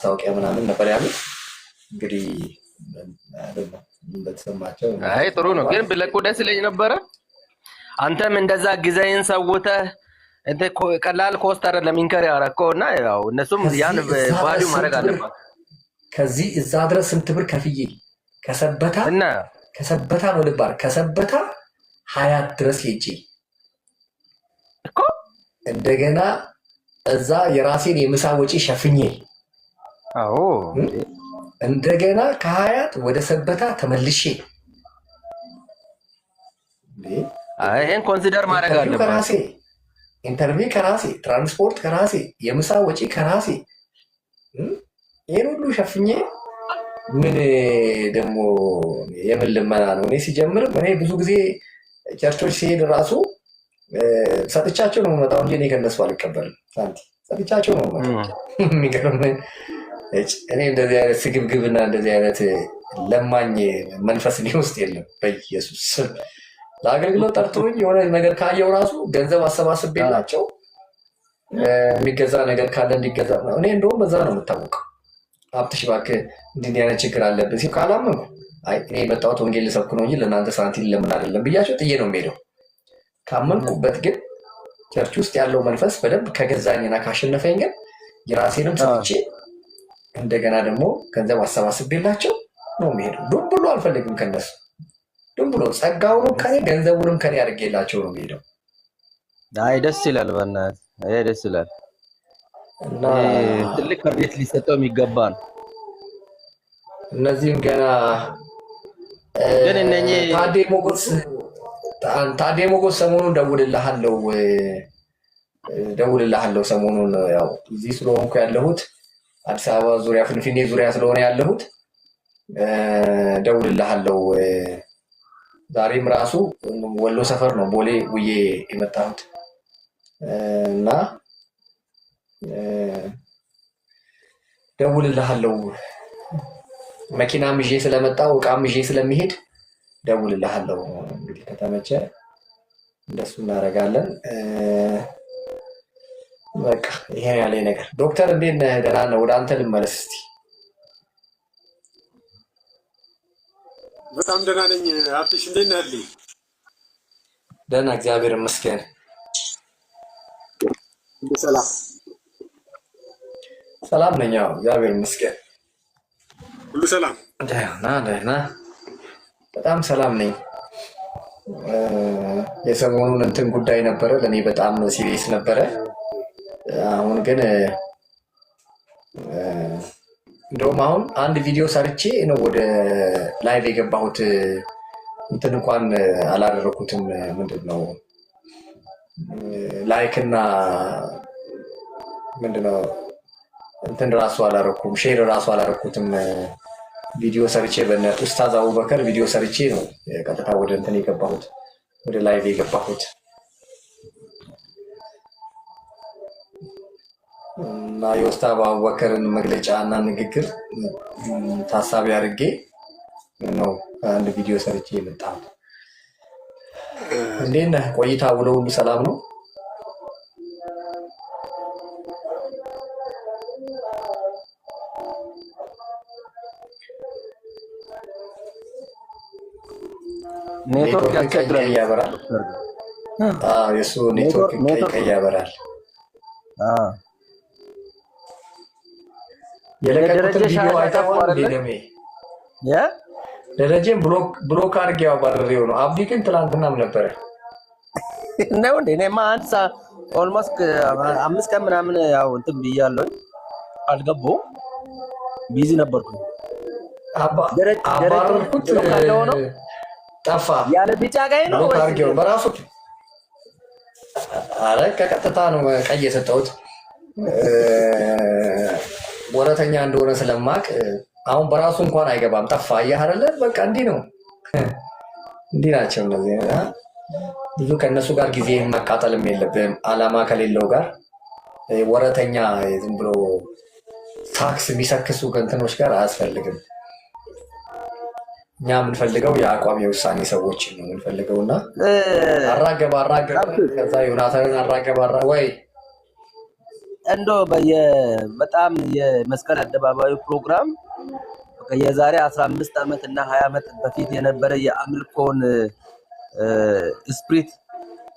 ማስታወቂያ ምናምን ነበር ያሉት። እንግዲህ እንደተሰማቸው አይ ጥሩ ነው፣ ግን ብለቁ ደስ ይለኝ ነበረ። አንተም እንደዛ ጊዜህን ሰውተህ እንደ ቀላል ኮስት አይደለም ኢንከር ያደረከውና ያው እነሱም ያን ቫልዩ ማድረግ አለባት። ከዚህ እዛ ድረስ ስንት ብር ከፍዬ ከሰበታ ነው ልባል ከሰበታ ሀያት ድረስ ሄጄ እኮ እንደገና እዛ የራሴን የምሳ ወጪ ሸፍኜ እንደገና ከሀያት ወደ ሰበታ ተመልሼ ይሄን ኮንሲደር ማድረግ አለባት። ከራሴ ኢንተርቪው ከራሴ ትራንስፖርት ከራሴ የምሳ ወጪ ከራሴ ይሄን ሁሉ ሸፍኜ ምን ደግሞ የምን ልመና ነው? እኔ ሲጀምር እኔ ብዙ ጊዜ ቸርቾች ሲሄድ ራሱ ሰጥቻቸው ነው የምመጣው እንጂ እኔ ከነሱ አልቀበልም። ሳንቲ ሰጥቻቸው ነው የምመጣው። የሚገርምህ እኔ እንደዚህ አይነት ስግብግብና እንደዚህ አይነት ለማኝ መንፈስ እኔ ውስጥ የለም። በኢየሱስ ስም ለአገልግሎት ጠርቶኝ የሆነ ነገር ካየው ራሱ ገንዘብ አሰባስቤላቸው የሚገዛ ነገር ካለ እንዲገዛ ነው። እኔ እንደውም በዛ ነው የምታወቀው። ሀብትሽ እባክህ እንዲህ አይነት ችግር አለብን ሲል ካላመንኩ እኔ የመጣሁት ወንጌል ልሰብክ ነው እንጂ ለእናንተ ሳንቲም ለምን አይደለም ብያቸው ጥዬ ነው የምሄደው። ካመንኩበት ግን ቸርች ውስጥ ያለው መንፈስ በደንብ ከገዛኝና ካሸነፈኝ ግን የራሴንም ሰጥቼ እንደገና ደግሞ ገንዘብ አሰባስቤላቸው ነው የሚሄደው። ዱብ ብሎ አልፈልግም ከነሱ ዱብ ብሎ ጸጋውንም ከኔ ገንዘቡንም ከኔ አድርጌላቸው ነው የሚሄደው። አይ ደስ ይላል፣ በእናትህ አይ ደስ ይላል። እና ትልቅ ክሬዲት ሊሰጠው የሚገባ ነው። እነዚህም ገና ግን እነኚህ ታዴ ሞጎስ ሰሞኑን ደውልልሃለሁ ሰሞኑን ያው እዚህ ስለሆንኩ ያለሁት አዲስ አበባ ዙሪያ ፍንፍኔ ዙሪያ ስለሆነ ያለሁት ደውልልሃለሁ። ዛሬም ራሱ ወሎ ሰፈር ነው ቦሌ ውዬ የመጣሁት እና ደውልልሃለሁ። መኪናም ይዤ ስለመጣሁ እቃም ይዤ ስለሚሄድ ደውልልሃለሁ። እንግዲህ ከተመቸ እንደሱ እናደርጋለን። በቃ ይሄ ያለኝ ነገር። ዶክተር እንዴት ነህ? ደህና ነህ? ወደ አንተ ልመለስ እስቲ። በጣም ደህና ነኝ። ሀብትሽ እንዴት ነህ? ደህና እግዚአብሔር ይመስገን። ሰላም ሰላም ነኝ። እግዚአብሔር ይመስገን ሁሉ ሰላም። ደህና በጣም ሰላም ነኝ። የሰሞኑን እንትን ጉዳይ ነበረ ለእኔ በጣም ሲሪየስ ነበረ። አሁን ግን እንደውም አሁን አንድ ቪዲዮ ሰርቼ ነው ወደ ላይቭ የገባሁት። እንትን እንኳን አላደረኩትም። ምንድን ነው ላይክ እና ምንድነው እንትን ራሱ አላደረኩም፣ ሼር ራሱ አላደረኩትም። ቪዲዮ ሰርቼ በነ ኡስታዝ አቡበከር ቪዲዮ ሰርቼ ነው ቀጥታ ወደ እንትን የገባሁት፣ ወደ ላይቭ የገባሁት እና የኡስታዝ አቡበከርን መግለጫ እና ንግግር ታሳቢ አድርጌ ነው አንድ ቪዲዮ ሰርቼ የመጣሁት። እንዴት ነህ? ቆይታ ውሎ ሁሉ ሰላም ነው? ኔትወርክ ቀይ ያበራል። የእሱ ኔትወርክ ቀይ ያበራል። የለቀቁትን ቪዲዮ አይተኸዋል? ደረጀን ብሎክ አድርጌ አባረሬው ነው። አብዲ ግን ትላንትናም ነበረ ነው እንዴ? እኔማ አንድ ኦልሞስት 5 ቀን ምናምን ያው እንትን ብያለሁ፣ አልገባሁም፣ ቢዚ ነበርኩ። አባረርኩት፣ ጠፋ። ያለ ቢጫ ቀይ ነው ብሎክ አድርጌው በራሱ። ኧረ ከቀጥታ ነው ቀይ የሰጠሁት ወረተኛ እንደሆነ ስለማቅ። አሁን በራሱ እንኳን አይገባም፣ ጠፋ። አየህ አይደለ? በቃ እንዲህ ነው፣ እንዲህ ናቸው እነዚህ። ብዙ ከእነሱ ጋር ጊዜ መቃጠልም የለብህም። አላማ ከሌለው ጋር ወረተኛ ዝም ብሎ ታክስ የሚሰክሱ ከእንትኖች ጋር አያስፈልግም። እኛ የምንፈልገው የአቋም የውሳኔ ሰዎችን ነው የምንፈልገው። እና አራገባ ከዛ ዮናታንን አራገባ ወይ እንዶ በጣም የመስቀል አደባባዩ ፕሮግራም የዛሬ 15 ዓመት እና 20 ዓመት በፊት የነበረ የአምልኮን ስፕሪት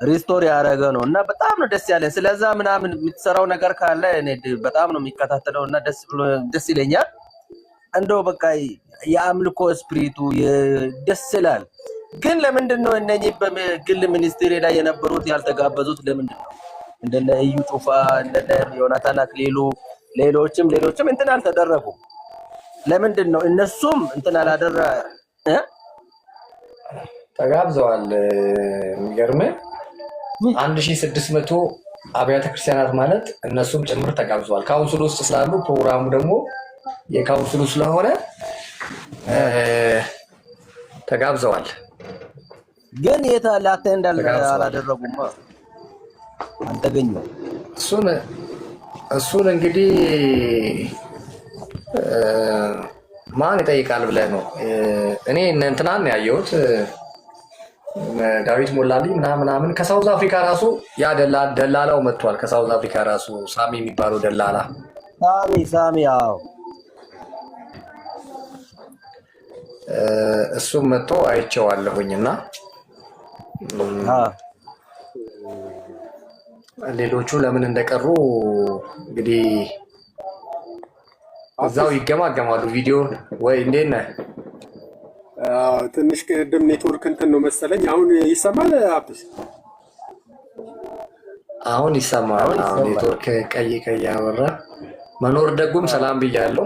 ሪስቶር ያደረገ ነው እና በጣም ነው ደስ ያለ። ስለዛ ምናምን የምትሰራው ነገር ካለ እኔ በጣም ነው የሚከታተለው እና ደስ ይለኛል። እንደው በቃ የአምልኮ ስፕሪቱ ደስ ይላል። ግን ለምንድን ነው እነኚህ በግል ሚኒስትሪ ላይ የነበሩት ያልተጋበዙት? ለምንድን ነው እንደነ እዩ ጩፋ እንደነ ዮናታን አክሊሉ ሌሎችም እንትን አልተደረጉም? ለምንድን ነው እነሱም እንትን አላደረ ተጋብዘዋል። የሚገርምህ 1600 አብያተ ክርስቲያናት ማለት እነሱም ጭምር ተጋብዘዋል። ካውንስሉ ውስጥ ስላሉ ፕሮግራሙ ደግሞ የካውንስሉ ስለሆነ ተጋብዘዋል። ግን የት አቴንድ አላደረጉም፣ አልተገኙም። እሱን እንግዲህ ማን ይጠይቃል ብለህ ነው? እኔ እንትናን ያየሁት ዳዊት ሞላልኝ ምናምን ከሳውዝ አፍሪካ ራሱ ያ ደላላው መጥቷል። ከሳውዝ አፍሪካ ራሱ ሳሚ የሚባለው ደላላ ሳሚ ያው እሱም መጥቶ አይቼዋለሁኝና ሌሎቹ ለምን እንደቀሩ እንግዲህ እዛው ይገማገማሉ። ቪዲዮ ወይ እንዴት ነህ? ትንሽ ቅድም ኔትወርክ እንትን ነው መሰለኝ። አሁን ይሰማል? አብስ አሁን ይሰማል። አሁን ኔትወርክ ቀይ አበራ። መኖር ደጉም ሰላም ብያለሁ።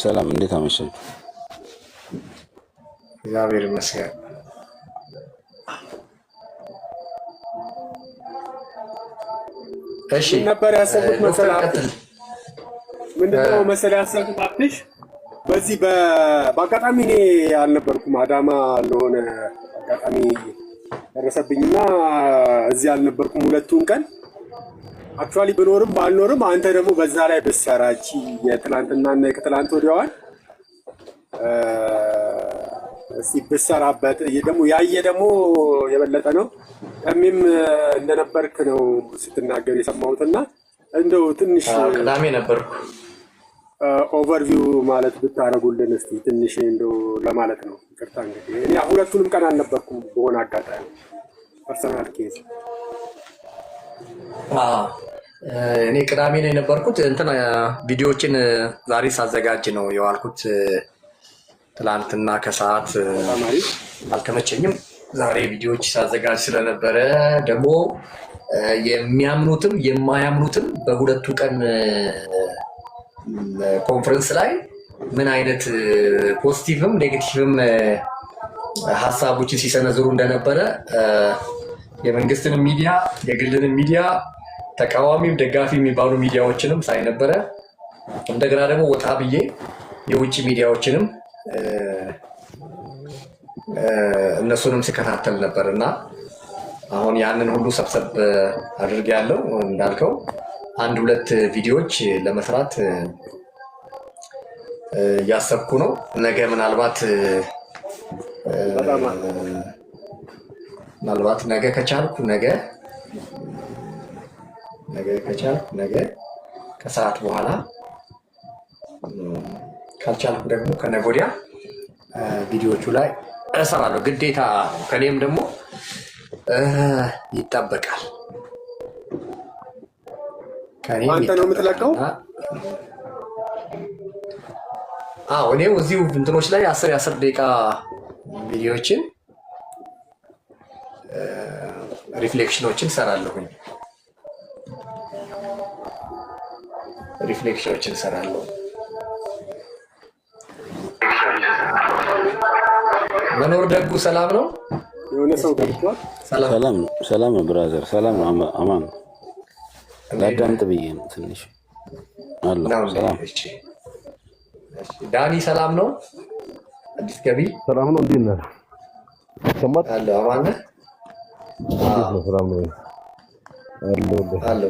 ሰላም፣ እንዴት አመሸህ? እግዚአብሔር ይመስገን። እሺ ነበር ያሰብኩት መሰለህ። ምንድነው መሰለህ ያሰብኩት አብሽ በዚህ በአጋጣሚ እኔ አልነበርኩም። አዳማ ለሆነ አጋጣሚ ደረሰብኝና እዚህ አልነበርኩም ሁለቱን ቀን። አክቹአሊ ብኖርም ባልኖርም አንተ ደግሞ በዛ ላይ በሰራቺ የትላንትናና የከትላንት ወዲያዋን እስቲ በሰራበት ደግሞ ያየ ደግሞ የበለጠ ነው። ከሚም እንደነበርክ ነው ስትናገር የሰማሁትና እንደው ትንሽ ቅዳሜ ነበርኩ ኦቨርቪው ማለት ብታረጉልን እስቲ ትንሽ እንደው ለማለት ነው። ይቅርታ እንግዲህ እኔ ሁለቱንም ቀን አልነበርኩም በሆነ አጋጣሚ ፐርሰናል ኬዝ። እኔ ቅዳሜ ነው የነበርኩት። እንትን ቪዲዮዎችን ዛሬ ሳዘጋጅ ነው የዋልኩት። ትላንትና ከሰዓት አልተመቸኝም። ዛሬ ቪዲዮዎች ሳዘጋጅ ስለነበረ ደግሞ የሚያምኑትም የማያምኑትም በሁለቱ ቀን ኮንፈረንስ ላይ ምን አይነት ፖዚቲቭም ኔጌቲቭም ሀሳቦችን ሲሰነዝሩ እንደነበረ የመንግስትንም ሚዲያ የግልንም ሚዲያ ተቃዋሚም ደጋፊ የሚባሉ ሚዲያዎችንም ሳይ ነበረ። እንደገና ደግሞ ወጣ ብዬ የውጭ ሚዲያዎችንም እነሱንም ሲከታተል ነበር እና አሁን ያንን ሁሉ ሰብሰብ አድርጌያለሁ። እንዳልከው አንድ ሁለት ቪዲዮዎች ለመስራት እያሰብኩ ነው። ነገ ምናልባት ነገ ከቻልኩ ነገ ከሰዓት በኋላ ካልቻልኩ ደግሞ ከነገ ወዲያ ቪዲዮዎቹ ላይ እሰራለሁ። ግዴታ ከኔም ደግሞ ይጠበቃል። አንተ ነው የምትለቀው? አዎ እኔው እዚሁ እንትኖች ላይ 10 ደቂቃ ቪዲዮዎችን ሪፍሌክሽኖችን እሰራለሁኝ። መኖር ደጉ ሰላም ነው። የሆነ ሰው ገብቷል። ሰላም ነው ብራዘር፣ ሰላም ነው። አማን ላዳምጥ ብዬ ነው ትንሽ አለ። ሰላም ዳኒ ሰላም ነው። አዲስ ገቢ ሰላም ነው። እንዴት ነህ? ሰማት አለ አማን ነህ? ሰላም ነው አለ።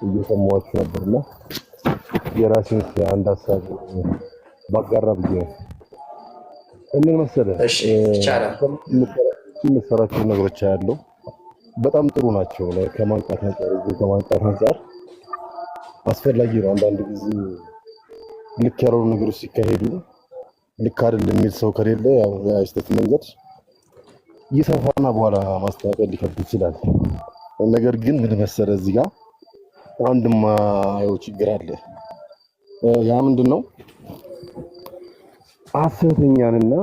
እየሰማኋችሁ ነበርና የራሴን አንድ ሀሳብ ባጋራ ብዬ ነው። እኔ መሰለህ እሺ ይቻላል። የምሰራቸው ነገሮች ያለው በጣም ጥሩ ናቸው። ከማንቃት አንጻር አስፈላጊ ነው። አንዳንድ ጊዜ ልክ ያልሆኑ ነገሮች ሲካሄዱ ልክ አይደለም የሚል ሰው ከሌለ ያው የስህተት መንገድ ይሰፋና በኋላ ማስተካከል ሊከብድ ይችላል። ነገር ግን ምን መሰለህ እዚህ ጋር አንድማ ያው ችግር አለ። ያ ምንድነው? ሐሰተኛንና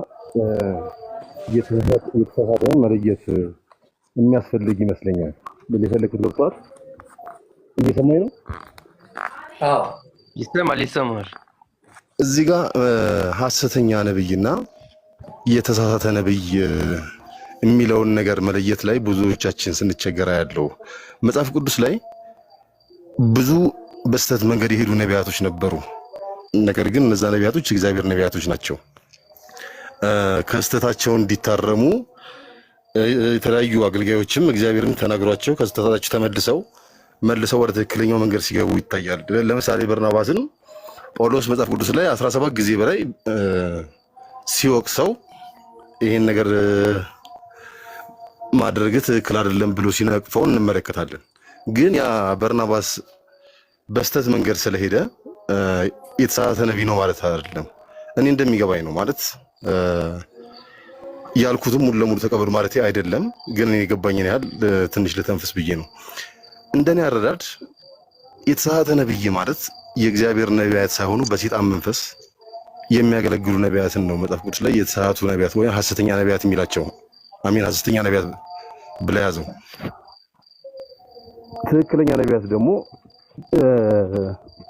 የተሳሳተን መለየት የሚያስፈልግ ይመስለኛል። የፈለኩት ዶክተር እየሰማኝ ነው? አዎ ይሰማል። እዚህ ጋር ሐሰተኛ ነብይና የተሳሳተ ነብይ የሚለውን ነገር መለየት ላይ ብዙዎቻችን ስንቸገራ ያለው መጽሐፍ ቅዱስ ላይ ብዙ በስተት መንገድ የሄዱ ነቢያቶች ነበሩ። ነገር ግን እነዛ ነቢያቶች እግዚአብሔር ነቢያቶች ናቸው። ከስተታቸው እንዲታረሙ የተለያዩ አገልጋዮችም እግዚአብሔርን ተናግሯቸው ከስተታቸው መልሰው ወደ ትክክለኛው መንገድ ሲገቡ ይታያል። ለምሳሌ በርናባስን ጳውሎስ መጽሐፍ ቅዱስ ላይ 17 ጊዜ በላይ ሲወቅሰው ይሄን ነገር ማድረግ ትክክል አይደለም ብሎ ሲነቅፈው እንመለከታለን። ግን ያ በርናባስ በስተት መንገድ ስለሄደ የተሳሳተ ነብይ ነው ማለት አይደለም። እኔ እንደሚገባኝ ነው ማለት ያልኩትም ሙሉ ለሙሉ ተቀበሉ ማለት አይደለም። ግን እኔ የገባኝን ያህል ትንሽ ልተንፍስ ብዬ ነው። እንደኔ አረዳድ የተሳሳተ ነብይ ማለት የእግዚአብሔር ነቢያት ሳይሆኑ በሰይጣን መንፈስ የሚያገለግሉ ነቢያትን ነው መጽሐፍ ቅዱስ ላይ የተሳሳቱ ነቢያት ወይ ሐሰተኛ ነቢያት የሚላቸው። ሐሰተኛ ነቢያት ብለ ያዘው። ትክክለኛ ነቢያት ደግሞ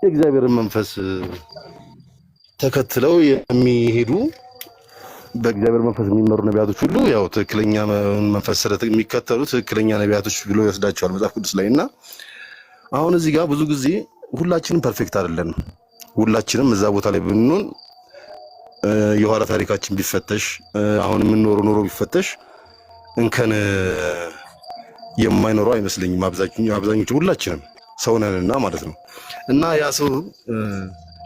የእግዚአብሔርን መንፈስ ተከትለው የሚሄዱ በእግዚአብሔር መንፈስ የሚመሩ ነቢያቶች ሁሉ ያው ትክክለኛ መንፈስ የሚከተሉ ትክክለኛ ነቢያቶች ብሎ ይወስዳቸዋል መጽሐፍ ቅዱስ ላይ። እና አሁን እዚህ ጋር ብዙ ጊዜ ሁላችንም ፐርፌክት አይደለም። ሁላችንም እዛ ቦታ ላይ ብንሆን የኋላ ታሪካችን ቢፈተሽ አሁን የምንኖረው ኑሮ ቢፈተሽ እንከን የማይኖረው አይመስለኝም። አብዛኞቹ ሁላችንም ሰው ነንና ማለት ነው። እና ያ ሰው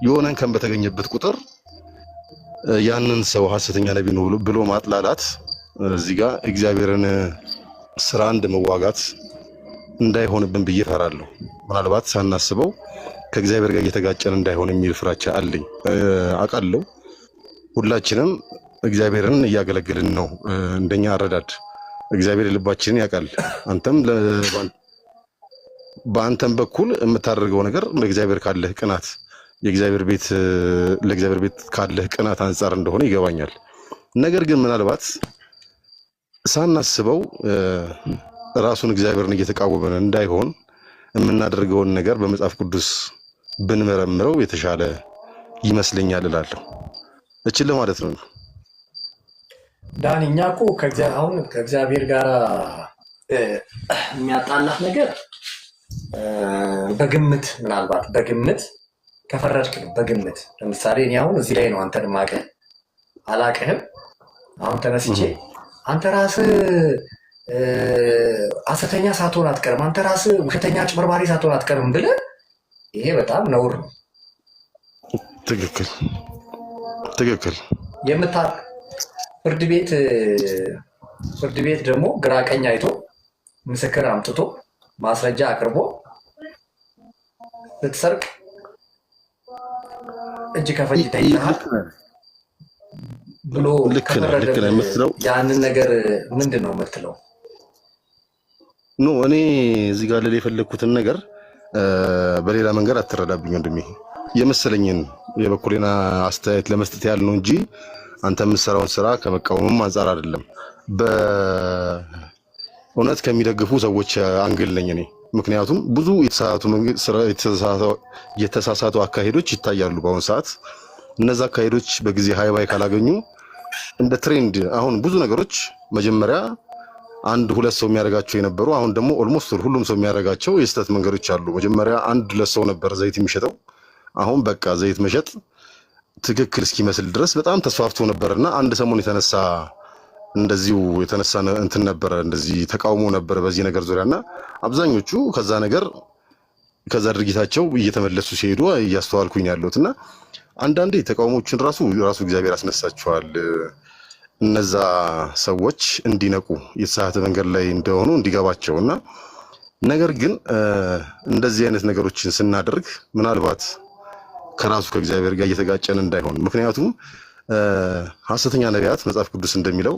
የሆነ እንከን በተገኘበት ቁጥር ያንን ሰው ሐሰተኛ ነብይ ነው ብሎ ማጥላላት እዚህ ጋር እግዚአብሔርን ስራ እንደመዋጋት እንዳይሆንብን ብዬ እፈራለሁ። ምናልባት ሳናስበው ከእግዚአብሔር ጋር እየተጋጨን እንዳይሆን የሚል ፍራቻ አለኝ። አውቃለሁ ሁላችንም እግዚአብሔርን እያገለገልን ነው። እንደኛ አረዳድ እግዚአብሔር ልባችንን ያውቃል። አንተም በአንተም በኩል የምታደርገው ነገር ለእግዚአብሔር ካለህ ቅናት ለእግዚአብሔር ቤት ካለህ ቅናት አንጻር እንደሆነ ይገባኛል። ነገር ግን ምናልባት ሳናስበው ራሱን እግዚአብሔርን እየተቃወመን እንዳይሆን የምናደርገውን ነገር በመጽሐፍ ቅዱስ ብንመረምረው የተሻለ ይመስለኛል እላለሁ። እችል ማለት ነው ዳኒ። እኛ እኮ አሁን ከእግዚአብሔር ጋር የሚያጣላህ ነገር በግምት ምናልባት በግምት ከፈረድክ ነው። በግምት ለምሳሌ እኔ አሁን እዚህ ላይ ነው አንተን ማቀህ አላቀህም። አሁን ተነስቼ አንተ ራስህ ሐሰተኛ ሳትሆን አትቀርም፣ አንተ ራስህ ውሸተኛ አጭበርባሪ ሳትሆን አትቀርም ብለህ ይሄ በጣም ነውር ነው። ትክክል ፍርድ ቤት ደግሞ ግራ ቀኝ አይቶ ምስክር አምጥቶ ማስረጃ አቅርቦ ስትሰርቅ እጅ ከፈንጅ ተይዘሃል ብሎ ያንን ነገር ምንድን ነው የምትለው? ኖ እኔ እዚህ ጋር ልል የፈለግኩትን ነገር በሌላ መንገድ አትረዳብኝ ወንድሜ። የመሰለኝን የበኩሌና አስተያየት ለመስጠት ያህል ነው እንጂ አንተ የምትሰራውን ስራ ከመቃወምም አንጻር አይደለም። በእውነት ከሚደግፉ ሰዎች አንግል ነኝ እኔ። ምክንያቱም ብዙ የተሳሳቱ አካሄዶች ይታያሉ በአሁኑ ሰዓት። እነዛ አካሄዶች በጊዜ ሃይባይ ካላገኙ እንደ ትሬንድ አሁን ብዙ ነገሮች መጀመሪያ አንድ ሁለት ሰው የሚያደርጋቸው የነበሩ አሁን ደግሞ ኦልሞስት ሁሉም ሰው የሚያደርጋቸው የስተት መንገዶች አሉ። መጀመሪያ አንድ ለሰው ነበር ዘይት የሚሸጠው። አሁን በቃ ዘይት መሸጥ ትክክል እስኪመስል ድረስ በጣም ተስፋፍቶ ነበርና አንድ ሰሞን የተነሳ እንትን ነበረ፣ እንደዚህ ተቃውሞ ነበረ በዚህ ነገር ዙሪያና አብዛኞቹ ከዛ ድርጊታቸው እየተመለሱ ሲሄዱ እያስተዋልኩኝ ያለሁትና አንዳንዴ ተቃውሞችን ራሱ እግዚአብሔር ያስነሳቸዋል። እነዛ ሰዎች እንዲነቁ የተሳሳተ መንገድ ላይ እንደሆኑ እንዲገባቸውና ነገር ግን እንደዚህ አይነት ነገሮችን ስናደርግ ምናልባት ከራሱ ከእግዚአብሔር ጋር እየተጋጨን እንዳይሆን። ምክንያቱም ሐሰተኛ ነቢያት መጽሐፍ ቅዱስ እንደሚለው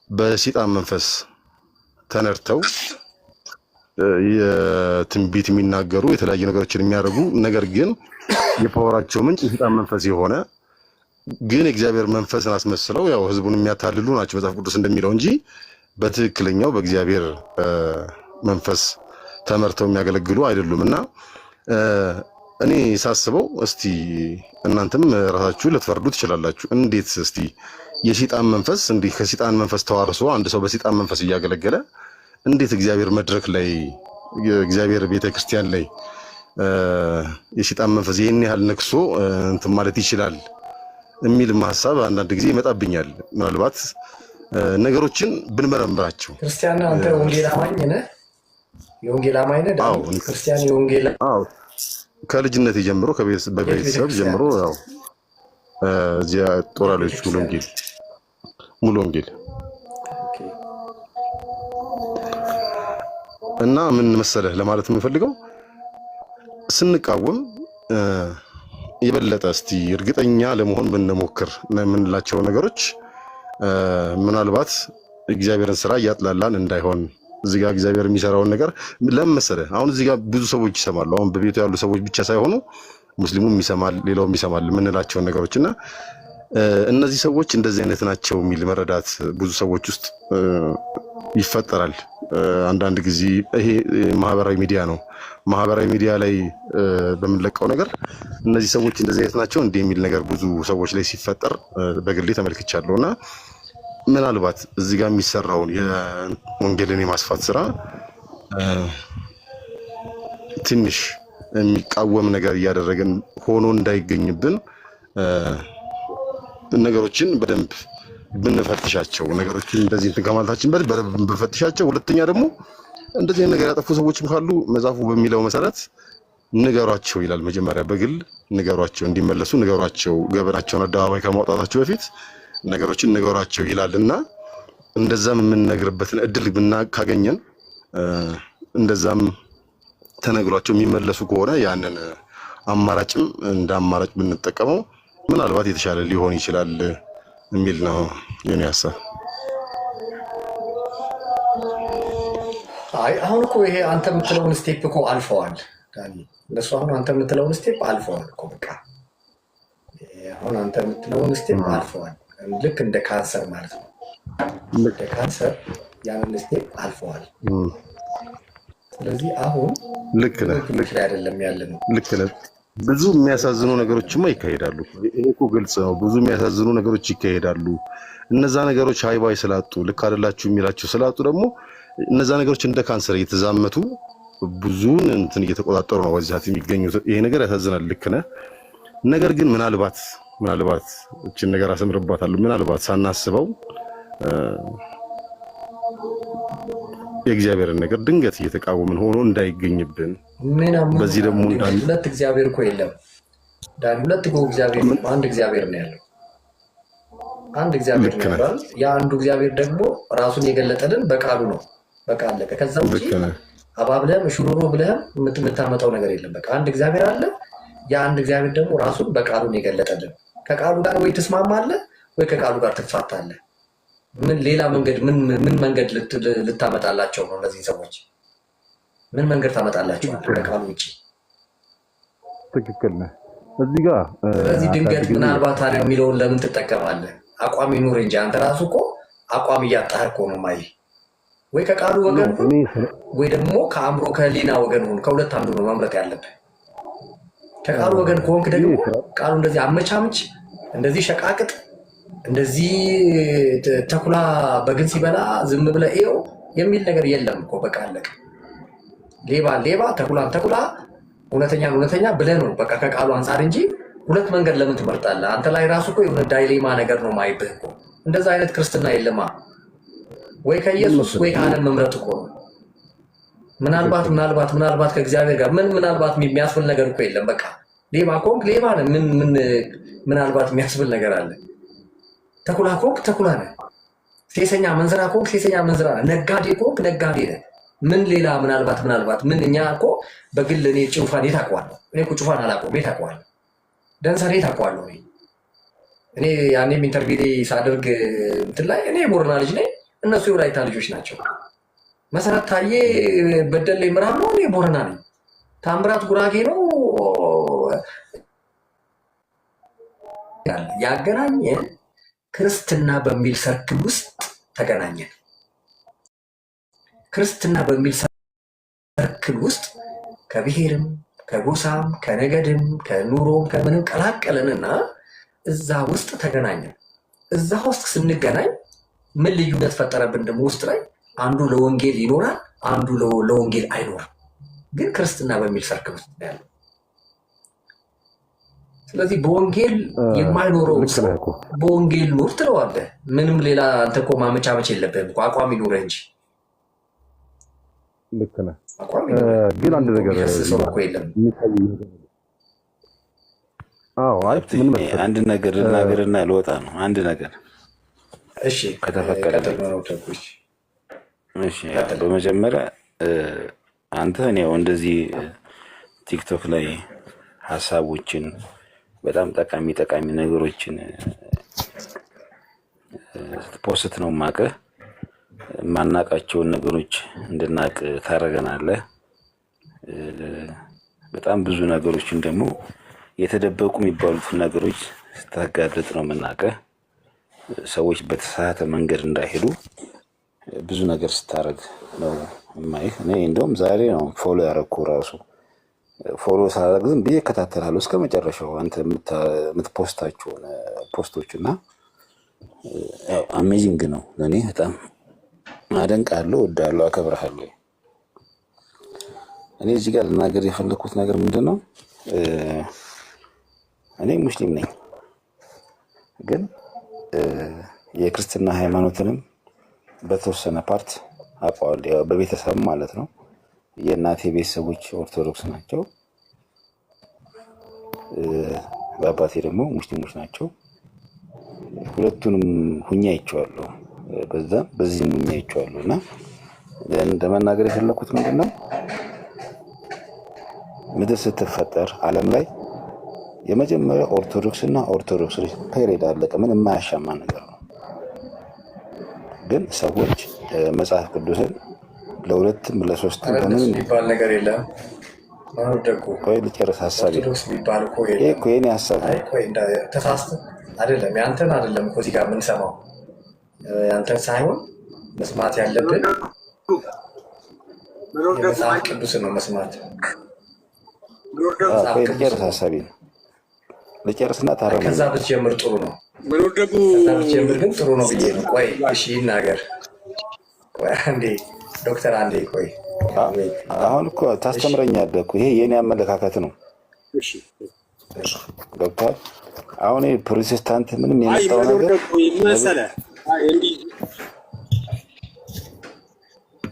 በሰይጣን መንፈስ ተነድተው የትንቢት የሚናገሩ የተለያዩ ነገሮችን የሚያደርጉ ነገር ግን የፓወራቸው ምንጭ የሰይጣን መንፈስ የሆነ ግን የእግዚአብሔር መንፈስን አስመስለው ያው ህዝቡን የሚያታልሉ ናቸው መጽሐፍ ቅዱስ እንደሚለው እንጂ በትክክለኛው በእግዚአብሔር መንፈስ ተመርተው የሚያገለግሉ አይደሉም። እና እኔ ሳስበው እስቲ እናንተም ራሳችሁ ልትፈርዱ ትችላላችሁ። እንዴት እስቲ የሰይጣን መንፈስ እንዲህ ከሰይጣን መንፈስ ተዋርሶ አንድ ሰው በሰይጣን መንፈስ እያገለገለ እንዴት እግዚአብሔር መድረክ ላይ የእግዚአብሔር ቤተክርስቲያን ላይ የሰይጣን መንፈስ ይሄን ያህል ነክሶ እንትን ማለት ይችላል የሚል ሐሳብ አንዳንድ ጊዜ ይመጣብኛል። ምናልባት ነገሮችን ብንመረምራቸው። ክርስቲያን አንተ ወንጌል አማኝ ነህ? የወንጌል አማኝ ነህ? አዎ ክርስቲያን የወንጌል አዎ ከልጅነት ጀምሮ በቤተሰብ ጀምሮ ያው እዚያ ጦራሎች ሙሉ ወንጌል እና ምን መሰለህ ለማለት የምፈልገው ስንቃወም የበለጠ እስቲ እርግጠኛ ለመሆን ብንሞክር የምንላቸው ነገሮች ምናልባት እግዚአብሔርን ስራ እያጥላላን እንዳይሆን እዚህ ጋር እግዚአብሔር የሚሰራውን ነገር ለምን መሰለህ አሁን እዚህ ጋር ብዙ ሰዎች ይሰማሉ። አሁን በቤቱ ያሉ ሰዎች ብቻ ሳይሆኑ ሙስሊሙም ይሰማል፣ ሌላውም ይሰማል የምንላቸውን ነገሮችና እነዚህ ሰዎች እንደዚህ አይነት ናቸው የሚል መረዳት ብዙ ሰዎች ውስጥ ይፈጠራል። አንዳንድ ጊዜ ይሄ ማህበራዊ ሚዲያ ነው። ማህበራዊ ሚዲያ ላይ በምንለቀው ነገር እነዚህ ሰዎች እንደዚህ አይነት ናቸው እንደ የሚል ነገር ብዙ ሰዎች ላይ ሲፈጠር በግሌ ተመልክቻለሁና ምናልባት እዚህ ጋር የሚሰራውን የወንጌልን የማስፋት ስራ ትንሽ የሚቃወም ነገር እያደረገን ሆኖ እንዳይገኝብን ነገሮችን በደንብ ብንፈትሻቸው፣ ነገሮችን እንደዚህ እንትን ከማለታችን በደንብ ብንፈትሻቸው። ሁለተኛ ደግሞ እንደዚህ ነገር ያጠፉ ሰዎችም ካሉ መጽሐፉ በሚለው መሰረት ንገሯቸው ይላል። መጀመሪያ በግል ንገሯቸው፣ እንዲመለሱ ንገሯቸው፣ ገበናቸውን አደባባይ ከማውጣታቸው በፊት ነገሮችን ንገሯቸው ይላልና እንደዛም የምንነግርበትን እድል ካገኘን እንደዛም ተነግሯቸው የሚመለሱ ከሆነ ያንን አማራጭም እንደ አማራጭ ብንጠቀመው ምናልባት የተሻለ ሊሆን ይችላል የሚል ነው የኔ ሐሳብ። አይ አሁን እኮ ይሄ አንተ የምትለውን ስቴፕ እኮ አልፈዋል ዳኒ። እነሱ አሁን አንተ የምትለውን ስቴፕ አልፈዋል እኮ በቃ አሁን አንተ የምትለውን ስቴፕ አልፈዋል። ልክ እንደ ካንሰር ማለት ነው። እንደ ካንሰር ያንን ስቴፕ አልፈዋል። ስለዚህ አሁን ልክ ነህ አይደለም ያለ ነው። ልክ ነህ። ብዙ የሚያሳዝኑ ነገሮችማ ይካሄዳሉ። ይሄ እኮ ግልጽ ነው። ብዙ የሚያሳዝኑ ነገሮች ይካሄዳሉ። እነዛ ነገሮች ሃይባይ ስላጡ ልክ አይደላችሁ የሚላቸው ስላጡ ደግሞ እነዛ ነገሮች እንደ ካንሰር እየተዛመቱ ብዙን እንትን እየተቆጣጠሩ ነው በዛት የሚገኙት። ይሄ ነገር ያሳዝናል። ልክ ነህ። ነገር ግን ምናልባት እችን ነገር አሰምርባታለሁ። ምናልባት ሳናስበው የእግዚአብሔርን ነገር ድንገት እየተቃወምን ሆኖ እንዳይገኝብን በዚህ ደግሞ ሁለት እግዚአብሔር እኮ የለም ዳኒ። ሁለት እኮ እግዚአብሔር አንድ እግዚአብሔር ነው ያለው። አንድ እግዚአብሔር ነው ያለው። ያ አንዱ እግዚአብሔር ደግሞ ራሱን የገለጠልን በቃሉ ነው። በቃ አለቀ። ከዛ ውጪ አባብለህም ሽሩሩ ብለህም የምታመጣው ነገር የለም። በቃ አንድ እግዚአብሔር አለ። ያ አንድ እግዚአብሔር ደግሞ ራሱን በቃሉን የገለጠልን። ከቃሉ ጋር ወይ ትስማማለህ ወይ ከቃሉ ጋር ትፋታለህ። ምን ሌላ መንገድ ምን መንገድ ልታመጣላቸው ነው? እነዚህ ሰዎች ምን መንገድ ታመጣላቸው ከቃሉ ውጪ? ትክክል ነህ እዚህ ጋር። ስለዚህ ድንገት ምናልባት ታዲያ የሚለውን ለምን ትጠቀማለህ? አቋም ይኑር እንጂ አንተ ራሱ እኮ አቋም እያጣህ እኮ ነው። ማይ ወይ ከቃሉ ወገን ሁን ወይ ደግሞ ከአእምሮ ከህሊና ወገን ሁን። ከሁለት አንዱ ነው መምረጥ ያለብህ። ከቃሉ ወገን ከሆንክ ደግሞ ቃሉ እንደዚህ አመቻምች፣ እንደዚህ ሸቃቅጥ፣ እንደዚህ ተኩላ በግን ሲበላ ዝም ብለህ ይኸው የሚል ነገር የለም እኮ። በቃ አለቀ። ሌባ ተኩላ እውነተኛ ብለህ ነው በቃ ከቃሉ አንጻር እንጂ ሁለት መንገድ ለምን ትመርጣለህ? አንተ ላይ ራሱ እኮ የሆነ ዳይሌማ ነገር ነው ማይብህ እኮ። እንደዛ አይነት ክርስትና የለማ። ወይ ከኢየሱስ ወይ ከዓለም መምረጥ እኮ ነው። ምናልባት ከእግዚአብሔር ጋር ምናልባት የሚያስብል ነገር እኮ የለም። በቃ ሌባ ከሆንክ ሌባ ነህ። ምናልባት የሚያስብል ነገር አለ? ተኩላ ኮንክ ተኩላ ነህ። ሴሰኛ መንዝራ ኮንክ ሴሰኛ መንዝራ ነህ። ነጋዴ ኮንክ ነጋዴ ነህ። ምን ሌላ ምናልባት ምን እኛ እኮ በግል እኔ ጭንፋን የት አውቀዋለሁ? እኔ እኮ ጭንፋን አላውቀውም። የት አውቀዋለሁ? ደንሰር የት አውቀዋለሁ? እኔ ያኔም ኢንተርቪው ሳደርግ እንትን ላይ እኔ ቦረና ልጅ ነኝ፣ እነሱ የወላይታ ልጆች ናቸው። መሰረት ታዬ በደሌ ምዕራብ ነው፣ እኔ ቦረና ነኝ። ታምራት ጉራጌ ነው። ያገናኘን ክርስትና በሚል ሰርክል ውስጥ ተገናኘን። ክርስትና በሚል ሰርክል ውስጥ ከብሔርም ከጎሳም ከነገድም ከኑሮም ከምንም ቀላቀለንና እዛ ውስጥ ተገናኘን። እዛ ውስጥ ስንገናኝ ምን ልዩነት ፈጠረብን? ደግሞ ውስጥ ላይ አንዱ ለወንጌል ይኖራል፣ አንዱ ለወንጌል አይኖርም። ግን ክርስትና በሚል ሰርክል ውስጥ ያለው። ስለዚህ በወንጌል የማይኖረው ሰው በወንጌል ኑር ትለዋለህ። ምንም ሌላ አንተ እኮ ማመቻመች የለብህም እኮ አቋም ይኑርህ እንጂ። ልክ ነህ። ግን አንድ ነገር አንድ ነገር ልናገርና ልወጣ ነው። አንድ ነገር ከተፈቀደ በመጀመሪያ አንተ እኔው እንደዚህ ቲክቶክ ላይ ሀሳቦችን በጣም ጠቃሚ ነገሮችን ፖስት ነው የማውቅህ። ማናቃቸውን ነገሮች እንድናቅ ታደርገናለህ። በጣም ብዙ ነገሮችን ደግሞ የተደበቁ የሚባሉት ነገሮች ስታጋልጥ ነው የምናውቅህ። ሰዎች በተሳሳተ መንገድ እንዳይሄዱ ብዙ ነገር ስታደርግ ነው የማይህ። እኔ እንደውም ዛሬ ነው ፎሎ ያደረኩ። ራሱ ፎሎ ሳደርግ ዝም ብዬ እከታተላለሁ እስከ መጨረሻው አንተ የምትፖስታቸውን ፖስቶች እና አሜዚንግ ነው ለእኔ። በጣም አደንቃለሁ፣ እወዳለሁ፣ አከብርሃለሁ። እኔ እዚህ ጋር ልናገር የፈለኩት ነገር ምንድን ነው? እኔ ሙስሊም ነኝ፣ ግን የክርስትና ሃይማኖትንም በተወሰነ ፓርት አውቀዋለሁ። ያው በቤተሰብ ማለት ነው። የእናቴ ቤተሰቦች ኦርቶዶክስ ናቸው፣ በአባቴ ደግሞ ሙስሊሞች ናቸው። ሁለቱንም ሁኛ አይቼዋለሁ፣ በዚህም ሁኛ አይቼዋለሁ። እና ለመናገር የፈለኩት ምንድን ነው? ምድር ስትፈጠር ዓለም ላይ የመጀመሪያ ኦርቶዶክስና ኦርቶዶክስ ፔሬድ አለቀ። ምን የማያሻማ ነገር ነው። ግን ሰዎች መጽሐፍ ቅዱስን ለሁለትም ለሶስትም ምንም የሚባል ነገር የለም። ቆይ ልጨርስ ሀሳቤ። የኔ ሀሳብ ተሳስተህ አይደለም፣ ያንተን አይደለም እኮ እዚህ ጋር የምንሰማው ያንተን ሳይሆን መስማት ያለብን የመጽሐፍ ቅዱስን ነው መስማት። ልጨርስ ሀሳቤ ነው ልጨርስና ታረሙ። ከዛ ብትጀምር ጥሩ ነው። ከዛ ብትጀምር ግን ጥሩ ነው ብዬ ነው። ቆይ እሺ ይናገር። ቆይ አንዴ ዶክተር አንዴ ቆይ። አሁን እኮ ታስተምረኛለህ እኮ። ይሄ የኔ አመለካከት ነው። ዶክተር አሁን ፕሮቴስታንት ምንም የመጣው ነገር መሰለህ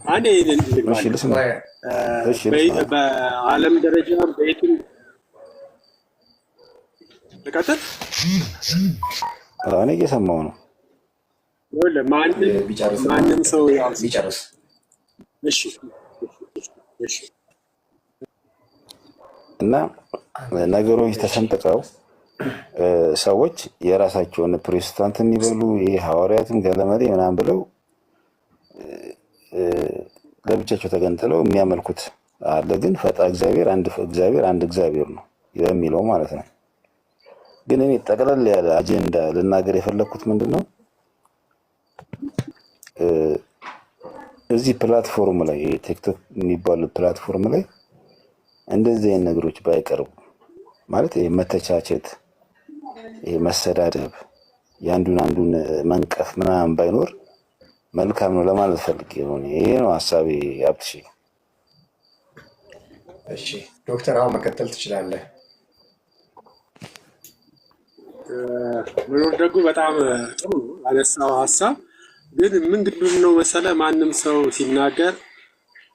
አንዴ በዓለም ደረጃ በየትም ልቀጥል። እኔ እየሰማሁ ነው። ማንም ሰው ቢጨርስ እና ነገሮች ተሰንጥቀው ሰዎች የራሳቸውን ፕሮቴስታንት የሚበሉ ይሄ ሐዋርያትም ገለመሌ ምናምን ብለው ለብቻቸው ተገንጥለው የሚያመልኩት አለ። ግን እግዚአብሔር አንድ እግዚአብሔር ነው የሚለው ማለት ነው። ግን እኔ ጠቅለል ያለ አጀንዳ ልናገር የፈለኩት ምንድን ነው? እዚህ ፕላትፎርም ላይ ቲክቶክ የሚባሉ ፕላትፎርም ላይ እንደዚህ አይነት ነገሮች ባይቀርቡ ማለት መተቻቸት፣ መሰዳደብ፣ የአንዱን መንቀፍ ምናምን ባይኖር መልካም ነው ለማለት ፈልጌ ነው። ይሄ ነው ሀሳቤ። አብትሽ እሺ ዶክተር አሁን መቀጠል ትችላለህ። ምንም ደግሞ በጣም ጥሩ አነሳው ሀሳብ። ግን ምንድን ነው መሰለህ ማንም ሰው ሲናገር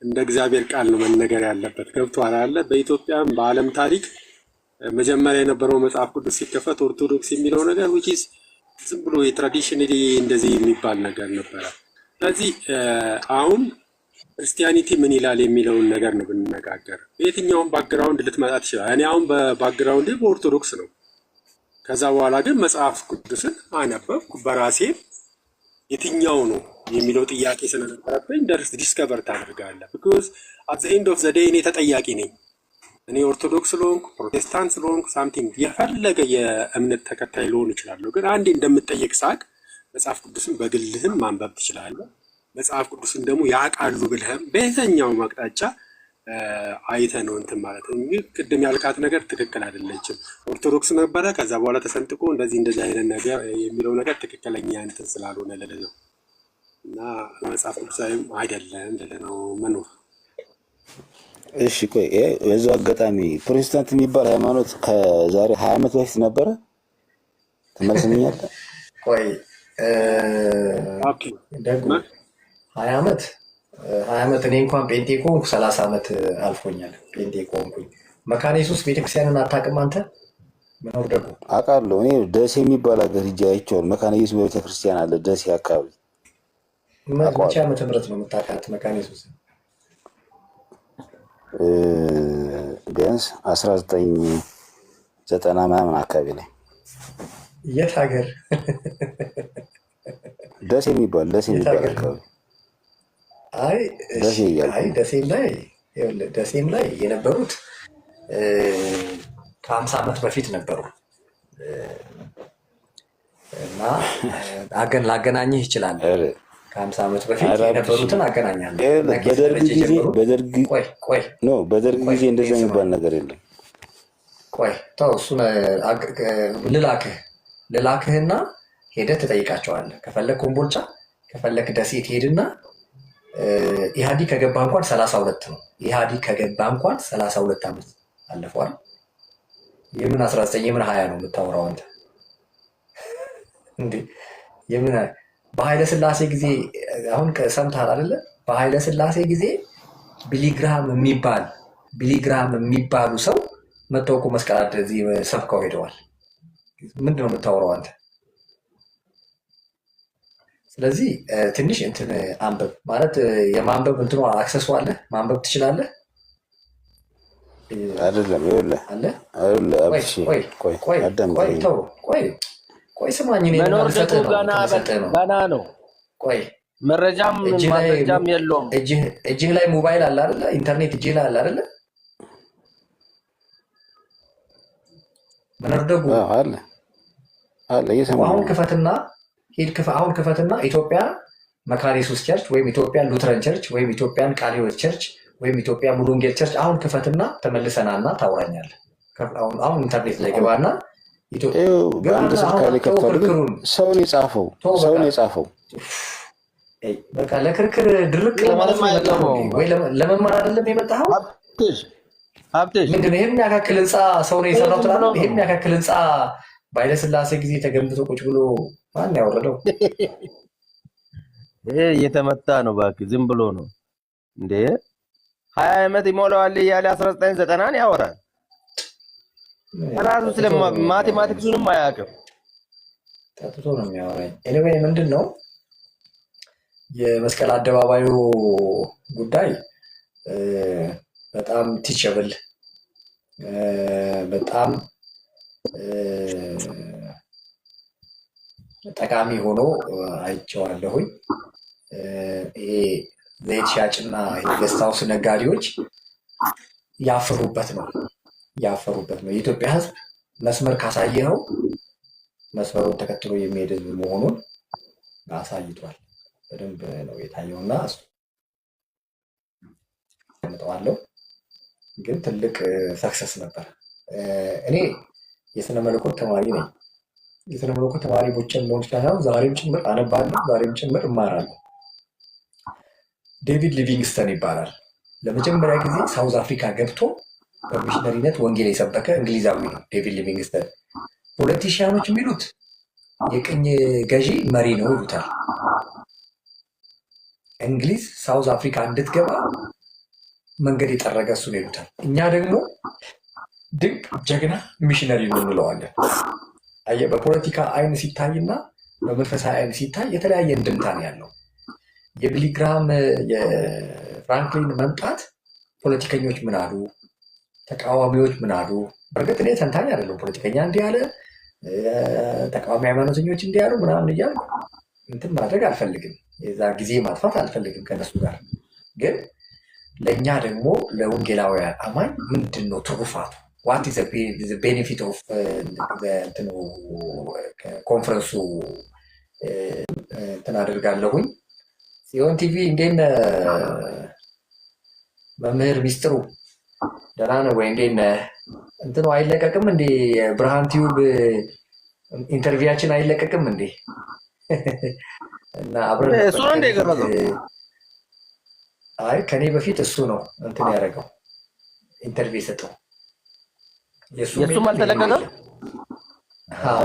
እንደ እግዚአብሔር ቃል ነው መነገር ያለበት። ገብቶሃል አይደለ? በኢትዮጵያም በዓለም ታሪክ መጀመሪያ የነበረው መጽሐፍ ቅዱስ ሲከፈት ኦርቶዶክስ የሚለው ነገር which is ዝም ብሎ የትራዲሽናሊ እንደዚህ የሚባል ነገር ነበረ። ስለዚህ አሁን ክርስቲያኒቲ ምን ይላል የሚለውን ነገር ነው ብንነጋገር። በየትኛውም ባክግራውንድ ልትመጣ ትችላል። እኔ አሁን በባክግራውንድ በኦርቶዶክስ ነው። ከዛ በኋላ ግን መጽሐፍ ቅዱስን አነበብኩ በራሴ። የትኛው ነው የሚለው ጥያቄ ስለነበረብኝ ዲስከቨር ታደርጋለህ። ቢኮዝ አት ዘ ኤንድ ኦፍ ዘ ዴይ እኔ ተጠያቂ ነኝ። እኔ ኦርቶዶክስ ስለሆንኩ ፕሮቴስታንት ስለሆንኩ ሳምቲንግ የፈለገ የእምነት ተከታይ ልሆን እችላለሁ። ግን አንዴ እንደምጠየቅ ሳቅ መጽሐፍ ቅዱስን በግልህም ማንበብ ትችላለህ። መጽሐፍ ቅዱስን ደግሞ ያውቃሉ ብለህም በየትኛውም አቅጣጫ አይተህ ነው እንትን ማለት ነው። ቅድም ያልካት ነገር ትክክል አይደለችም። ኦርቶዶክስ ነበረ፣ ከዛ በኋላ ተሰንጥቆ እንደዚህ አይነት ነገር የሚለው ነገር ትክክለኛ እንትን ስላልሆነ ልልህ ነው። እና መጽሐፍ ቅዱሳዊም አይደለም ልልህ ነው መኖር። እሺ ቆይ በዛው አጋጣሚ ፕሮቴስታንት የሚባል ሃይማኖት ከዛሬ 20 ዓመት በፊት ነበረ? ትመልስልኛለህ? ቆይ ኦኬ ደግሞ 20 ዓመት እኔ እንኳን ጴንጤ ከሆንኩ 30 ዓመት አልፎኛል። ጴንጤ ከሆንኩኝ መካነ ኢየሱስ ቤተክርስቲያንን አታውቅም አንተ? መኖር ደግሞ አውቃለሁ። እኔ ደሴ የሚባል ሀገር ሂጄ አይቼዋለሁ። መካነ ኢየሱስ ቤተክርስቲያን አለ ደሴ አካባቢ። መቼ ዓመተ ምህረት ነው የምታውቃት መካነ ኢየሱስ? ቢያንስ 1990 ምናምን አካባቢ ላይ። የት ሀገር? ደሴ የሚባል አካባቢ። አይ ደሴም ላይ የነበሩት ከ50 ዓመት በፊት ነበሩ እና ላገናኝህ ይችላል። ከ50 ዓመት በፊት የነበሩትን አገናኛለሁ። በደርግ ጊዜ እንደዛ የሚባል ነገር የለም። ቆይ ተው፣ እሱን ልላክህና ሄደህ ትጠይቃቸዋለህ። ከፈለግ ኮምቦልቻ፣ ከፈለግ ደሴ ትሄድና ኢህአዲግ ከገባ እንኳን 32 ነው። ኢህአዲግ ከገባ እንኳን 32 ዓመት አለፈዋል። የምን 19 የምን 20 ነው የምታወራው አንተ እንዴ? የምን በኃይለ ሥላሴ ጊዜ አሁን ሰምተሃል አይደለ? በኃይለ ሥላሴ ጊዜ ቢሊግራም የሚባሉ ሰው መተው እኮ መስቀል እዚህ ሰብከው ሄደዋል። ምንድን ነው የምታወራው አንተ? ስለዚህ ትንሽ እንትን አንብብ ማለት የማንበብ እንትኑ አክሰሱ አለ፣ ማንበብ ትችላለህ አይደለም? ይኸውልህ አለ። ቆይ ስማኝ፣ ገና ነው። ቆይ መረጃም የለውም። እጅህ ላይ ሞባይል አለ አይደለ? ኢንተርኔት እጅህ ላይ አለ አይደለ? መነርደጉ አለ። አሁን ክፈትና ኢትዮጵያ መካነ ኢየሱስ ቸርች ወይም ኢትዮጵያን ሉትረን ቸርች ወይም ኢትዮጵያን ቃለ ሕይወት ቸርች ወይም ኢትዮጵያ ሙሉ ወንጌል ቸርች አሁን ክፈትና ተመልሰናና ታውራኛለህ። አሁን ኢንተርኔት ላይ ገባና በአንድ ስልክ ላይ ከፈሉን ሰውን የጻፈው በቃ ለክርክር ድርቅ ለማለት ነው ወይ ለመማር አይደለም የመጣኸው? ምንድን ነው ይሄን ያካክል ህንፃ ሰው ነው የሰራው ትላለህ? ይሄን ያካክል ህንፃ በኃይለ ሥላሴ ጊዜ ተገንብቶ ቁጭ ብሎ ማን ያወረደው? ይሄ እየተመታ ነው። እባክህ ዝም ብሎ ነው እንዴ? 20 ዓመት ይሞላዋል እያለ 1990 ያወራል። ራሱ ስለ ማቴማቲክሱንም አያውቅም። ጠጥቶ ነው የሚያወራኝ። ኤኒዌይ ምንድን ነው የመስቀል አደባባዩ ጉዳይ በጣም ቲቸብል በጣም ጠቃሚ ሆኖ አይቼዋለሁኝ። ይሄ ዘይት ሻጭና የገስት ሃውስ ነጋዴዎች ያፈሩበት ነው። የኢትዮጵያ ሕዝብ መስመር ካሳየኸው መስመሩን ተከትሎ የሚሄድ ሕዝብ መሆኑን አሳይቷል። በደንብ ነው የታየውና አመጣዋለሁ። ግን ትልቅ ሰክሰስ ነበር። እኔ የስነ መለኮት ተማሪ ነኝ። የስነ መለኮት ተማሪ ቦቸን ለሆን ይችላል። ዛሬም ጭምር አነባለሁ፣ ዛሬም ጭምር እማራለሁ። ዴቪድ ሊቪንግስተን ይባላል። ለመጀመሪያ ጊዜ ሳውዝ አፍሪካ ገብቶ በሚሽነሪነት ወንጌል የሰበከ እንግሊዛዊ ነው። ዴቪድ ሊቪንግስተን ፖለቲሽያኖች የሚሉት የቅኝ ገዢ መሪ ነው ይሉታል። እንግሊዝ ሳውዝ አፍሪካ እንድትገባ መንገድ የጠረገ እሱ ነው ይሉታል። እኛ ደግሞ ድንቅ ጀግና ሚሽነሪ ነው እንለዋለን። አየህ፣ በፖለቲካ አይን ሲታይና በመንፈሳዊ አይን ሲታይ የተለያየ እንድምታ ነው ያለው። የቢሊግራም የፍራንክሊን መምጣት ፖለቲከኞች ምን አሉ፣ ተቃዋሚዎች ምን አሉ? በእርግጥ እኔ ተንታኝ አይደለሁም። ፖለቲከኛ እንዲህ ያለ ተቃዋሚ ሃይማኖተኞች እንዲህ ያሉ ምናምን እያልኩ እንትን ማድረግ አልፈልግም። የዛ ጊዜ ማጥፋት አልፈልግም ከነሱ ጋር። ግን ለእኛ ደግሞ ለወንጌላውያን አማኝ ምንድን ነው ትሩፋቱ? ዋት ኢዝ ቤኔፊት ኦፍ ኮንፈረንሱ እንትን አደርጋለሁኝ። ጽዮን ቲቪ እንዴት ነህ? መምህር ሚስጥሩ ደህና ነው ወይ? እንዴት ነህ? እንትኑ አይለቀቅም እንዴ? የብርሃን ቲዩብ ኢንተርቪያችን አይለቀቅም እንዴ? እና አብረን እሱ ነው እንደ የቀረጸው? አይ ከኔ በፊት እሱ ነው እንትን ያደረገው ኢንተርቪው የሰጠው። የእሱም አልተለቀቀም።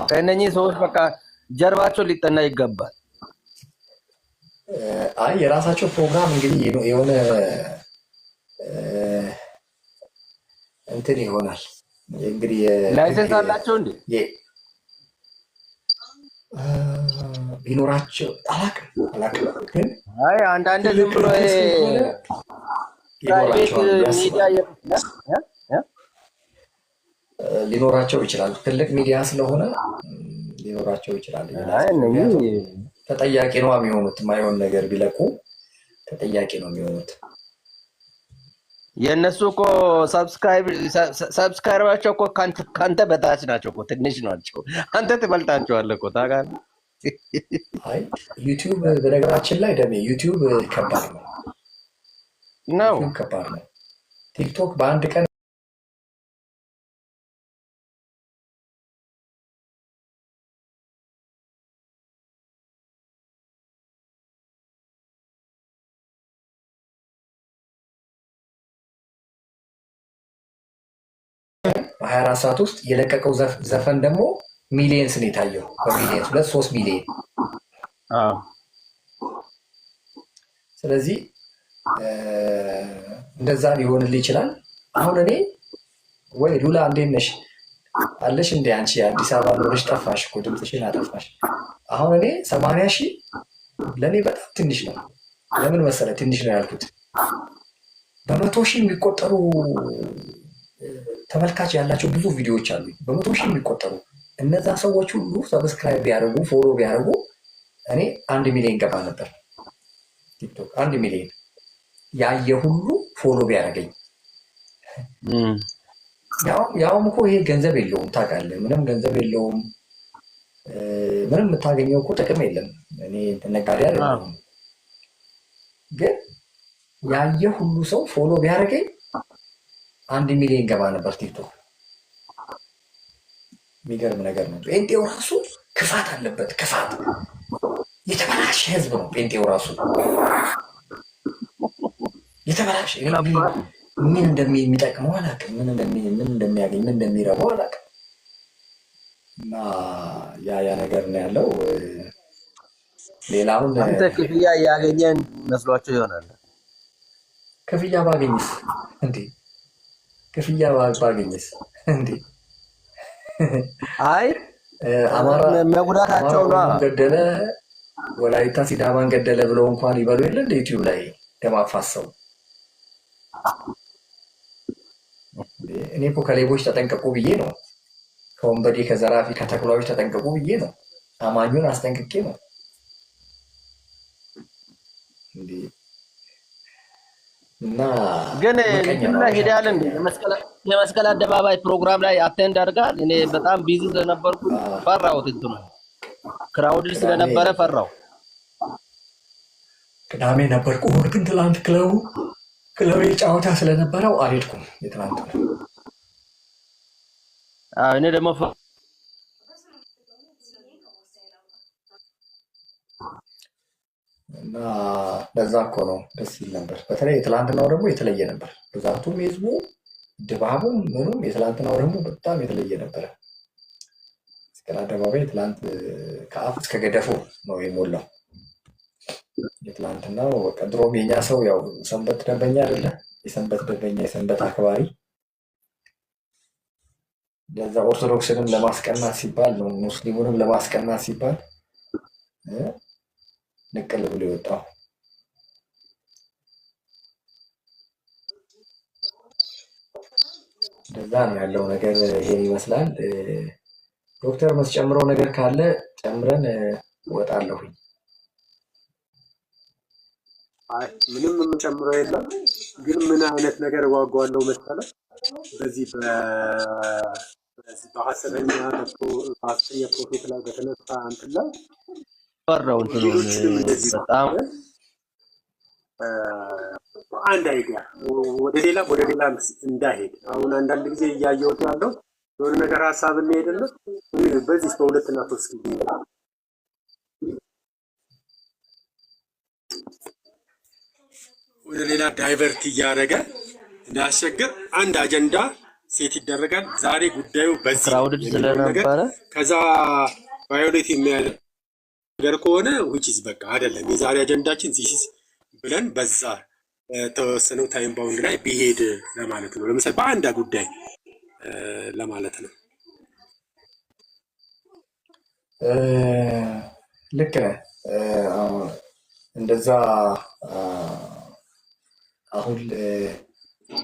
ከእነኚህ ሰዎች በቃ ጀርባቸው ሊጠና ይገባል። አይ የራሳቸው ፕሮግራም እንግዲህ የሆነ እንትን ይሆናል እንግዲህ። ላይሰንስ አላቸው እንዴ? ቢኖራቸው አላውቅም፣ ግን አይ አንዳንድ ዝም ብሎ ሊኖራቸው ይችላል። ትልቅ ሚዲያ ስለሆነ ሊኖራቸው ይችላል። ተጠያቂ ነው የሚሆኑት። የማይሆን ነገር ቢለቁ ተጠያቂ ነው የሚሆኑት። የእነሱ እኮ ሰብስክራይባቸው እኮ ከአንተ በታች ናቸው እኮ፣ ትንሽ ናቸው። አንተ ትበልጣቸዋለህ እኮ ታውቃለህ። አይ ዩቲዩብ በነገራችን ላይ ደሜ ዩቲዩብ ከባድ ነው። ከባድ ነው። ቲክቶክ በአንድ ቀን በ24 ሰዓት ውስጥ የለቀቀው ዘፈን ደግሞ ሚሊየንስ ነው የታየው። በሚሊየንስ 2-3 ሚሊየን። ስለዚህ እንደዛ ሊሆንልህ ይችላል። አሁን እኔ ወይ ሉላ እንዴት ነሽ አለሽ እንደ አንቺ አዲስ አበባ ኖረሽ ጠፋሽ እኮ ድምፅሽን አጠፋሽ። አሁን እኔ 80 ሺህ ለእኔ በጣም ትንሽ ነው። ለምን መሰለህ ትንሽ ነው ያልኩት? በመቶ ሺህ የሚቆጠሩ ተመልካች ያላቸው ብዙ ቪዲዮዎች አሉ፣ በመቶ ሺህ የሚቆጠሩ። እነዛ ሰዎች ሁሉ ሰብስክራይብ ቢያደርጉ ፎሎ ቢያደርጉ እኔ 1 ሚሊዮን ገባ ነበር። ቲክቶክ 1 ሚሊዮን ያየ ሁሉ ፎሎ ቢያደርገኝ። ያውም እኮ ይሄ ገንዘብ የለውም ታውቃለህ፣ ምንም ገንዘብ የለውም። ምንም የምታገኘው እኮ ጥቅም የለም። እኔ ነጋዴ አይደለሁም። ግን ያየ ሁሉ ሰው ፎሎ ቢያደርገኝ 1 ሚሊዮን ገባ ነበር ቲክቶክ። የሚገርም ነገር ነው። ጴንጤው ራሱ ክፋት አለበት። ክፋት የተበላሸ ህዝብ ነው ጴንጤው ራሱ የተበላሸ። ምን እንደሚጠቅመው አላውቅም፣ ምን እንደሚያገኝ ምን እንደሚረበው አላውቅም። እና ያ ነገር ነው ያለው። ሌላውን አንተ ክፍያ እያገኘን መስሏቸው ይሆናል። ክፍያ ባገኝስ እንዴ? ክፍያ ባገኝስ እንዴ? አይ አማራ መጉዳታቸው ነው። ገደለ፣ ወላይታ ሲዳማን ገደለ ብለው እንኳን ይበሉ የለ እንደ ዩቲዩብ ላይ ደም አፋሰው። እኔ እኮ ከሌቦች ተጠንቀቁ ብዬ ነው፣ ከወንበዴ ከዘራፊ ከተኩላዎች ተጠንቀቁ ብዬ ነው፣ አማኙን አስጠንቅቄ ነው። እና ግን ሄዳል እንዴ? የመስቀል አደባባይ ፕሮግራም ላይ አቴንድ አድርጋል። እኔ በጣም ቢዚ ስለነበርኩ ፈራሁት። እንትኑ ክራውድ ስለነበረ ፈራሁ። ቅዳሜ ነበርኩ። እሑድ ግን ትላንት ክለቡ ጨዋታ ስለነበረው አልሄድኩም። የትላንት እኔ ደግሞ እና ለዛ እኮ ነው ደስ ይል ነበር። በተለይ የትላንትናው ደግሞ የተለየ ነበር። ብዛቱም ህዝቡ ድባቡም ምኑም የትላንትናው ደግሞ በጣም የተለየ ነበረ። መስቀል አደባባይ ትላንት ከአፍ እስከ ገደፉ ነው የሞላው። የትላንትናው በቃ ድሮም የኛ ሰው ያው ሰንበት ደንበኛ አይደለ? የሰንበት ደንበኛ የሰንበት አክባሪ ለዛ ኦርቶዶክስንም ለማስቀናት ሲባል ነው፣ ሙስሊሙንም ለማስቀናት ሲባል ንቅል ብሎ የወጣው። እንደዛ ነው ያለው ነገር። ይሄን ይመስላል። ዶክተር መስጨምረው ነገር ካለ ጨምረን እወጣለሁኝ። ምንም የምጨምረው የለም። ግን ምን አይነት ነገር እዋጋዋለሁ መሰለህ? በዚህ በሐሰተኛ ፕሮፌት ላይ በተነሳ እንትን ላይ ፈራው ሌሎችንም እንደዚህ በጣም አንድ አይዲያ ወደ ሌላ እንዳይሄድ አሁን አንዳንድ ጊዜ እያየሁት ያለው የሆነ ነገር ሀሳብ እንሄድና በዚህ በሁለትና ሶስት ጊዜ ወደ ሌላ ዳይቨርት እያደረገ እንዳያስቸግር አንድ አጀንዳ ሴት ይደረጋል። ዛሬ ጉዳዩ በዚህ ክራውድድ ስለነበረ ከዛ ቫዮሌት የሚያደርግ ከሆነ ዊችዝ በቃ አይደለም የዛሬ አጀንዳችን ዚስ ብለን በዛ ተወሰነው ታይም ባውንድ ላይ ቢሄድ ለማለት ነው። ለምሳሌ በአንድ ጉዳይ ለማለት ነው። ልክ ነህ። እንደዛ አሁን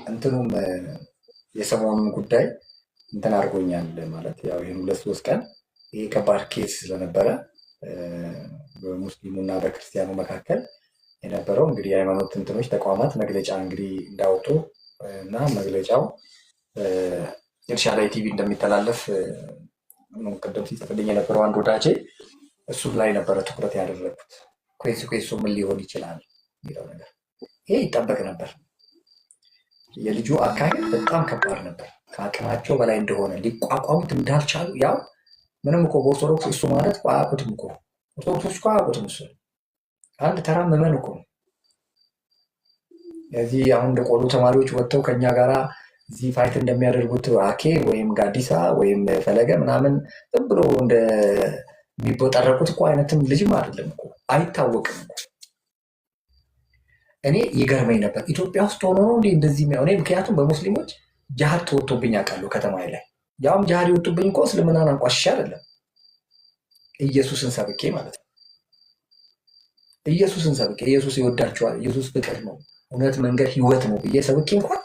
እንትኑም የሰሞኑን ጉዳይ እንትን አድርጎኛል ማለት ያው ይህን 2-3 ቀን ይሄ ከባድ ኬስ ስለነበረ በሙስሊሙና በክርስቲያኑ መካከል የነበረው እንግዲህ የሃይማኖት እንትኖች ተቋማት መግለጫ እንግዲህ እንዳወጡ እና መግለጫው ኤልሻዳይ ቲቪ እንደሚተላለፍ ቅድም ሲጽፍልኝ የነበረው አንድ ወዳጄ እሱ ላይ ነበረ ትኩረት ያደረጉት። ኮንሲኩዌንሱ ምን ሊሆን ይችላል የሚለው ነገር ይሄ ይጠበቅ ነበር። የልጁ አካሄድ በጣም ከባድ ነበር። ከአቅማቸው በላይ እንደሆነ ሊቋቋሙት እንዳልቻሉ ያው ምንም እኮ በኦርቶዶክስ እሱ ማለት አያውቁትም እኮ ኦርቶዶክሶች እኮ አያውቁትም። እሱ አንድ ተራ ምዕመን እኮ ነው። እዚህ አሁን እንደ ቆሎ ተማሪዎች ወጥተው ከኛ ጋራ እዚህ ፋይት እንደሚያደርጉት አኬ ወይም ጋዲሳ ወይም ፈለገ ምናምን ዝም ብሎ እንደሚቦጠረቁት እኮ አይነትም ልጅም አይደለም እኮ አይታወቅም እኮ። እኔ ይገርመኝ ነበር ኢትዮጵያ ውስጥ ሆኖ ነው እንዴ እንደዚህ እኔ ምክንያቱም በሙስሊሞች ጃሃድ ተወጥቶብኝ አውቃለሁ ከተማ ላይ። ያውም ጃሃድ የወጡብኝ እኮ እስልምናን አንቋሽሼ አይደለም ኢየሱስን ሰብኬ ማለት ነው። ኢየሱስን ሰብኬ ኢየሱስ ይወዳቸዋል፣ ኢየሱስ ፍቅር ነው፣ እውነት መንገድ ህይወት ነው ብዬ ሰብኬ እንኳን